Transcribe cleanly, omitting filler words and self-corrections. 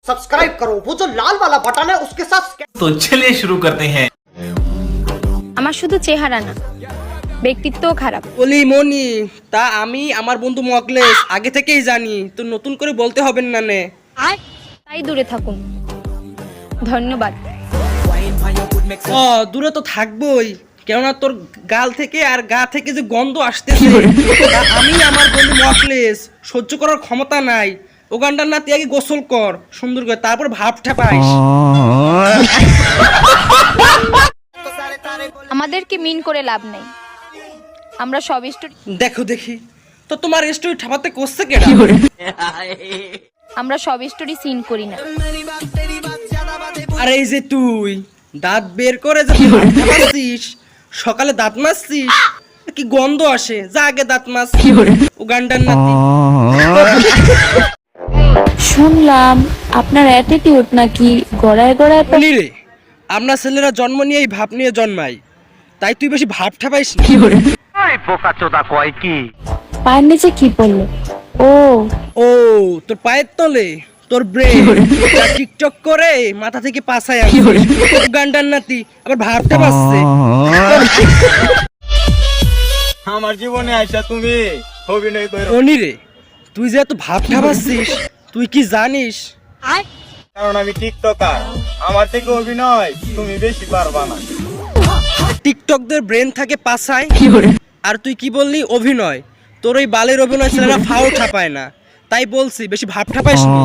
Subscribe करो, वो जो लाल वाला बटन है उसके साथ। तो चलिए शुरू करते हैं। আমার শুধু চেহারা না, ব্যক্তিত্বও খারাপ। বলি মনি, তা আমি আমার বন্ধু মকলেশ আগে থেকেই জানি, তো নতুন করে বলতে হবে না নে। তাই দূরে থাকুন, ধন্যবাদ। ও দূরে তো থাকবোই, কেননা তোর গাল থেকে আর গা থেকে যে গন্ধ আসতেছে, তা আমি আমার বন্ধু মকলেশ সহ্য করার ক্ষমতা নাই। ওগান্ডার নাতি আগে গোসল কর সুন্দর করে, তারপর ভাব ঠাপাইস। আমাদেরকে মিন করে লাভ নেই, আমরা সব দেখো দেখি তো তোমার স্টোরি ঠাপাতে করছে কেডা? আমরা সব স্টোরি সিন করি না। আর এই যে তুই দাঁত বের করে যে ভাব ঠাপাচ্ছিস, সকালে দাঁত মাজছিস, কি গন্ধ আসে, যা আগে দাঁত মাজ। ওগান্ডার নাতি। শুনলাম আপনার অ্যাটিটিউড নাকি গড়ায় গড়ায় বলি রে, আমরা ছেলেরা জন্ম নিয়েই ভাব নিয়ে জন্মাই, তাই তুই বেশি ভাব ঠাপাইস না। পায়ের নিচে কি পড়লো? ও ও তোর পায়ের তলে তোর ব্রেন টিকটক করে মাথা থেকে পাছায় গান্ডার নাতি আবার ভাবতে পারছে। আমার জীবনে আইসা তুমি অভিনয় করো, অনি রে, তুই যে এত ভাব ঠাপাচ্ছিস, তুই কি জানিস? কারণ আমি টিকটকার, আমার থেকে অভিনয় তুমি বেশি পারবা না। টিকটকদের ব্রেন থাকে পাছায়, আর তুই কি বললি অভিনয়? তোর ওই বালের অভিনয় ছেলেরা ফাও ঠাপায় না, তাই বলছি বেশি ভাব ঠাপাইস না।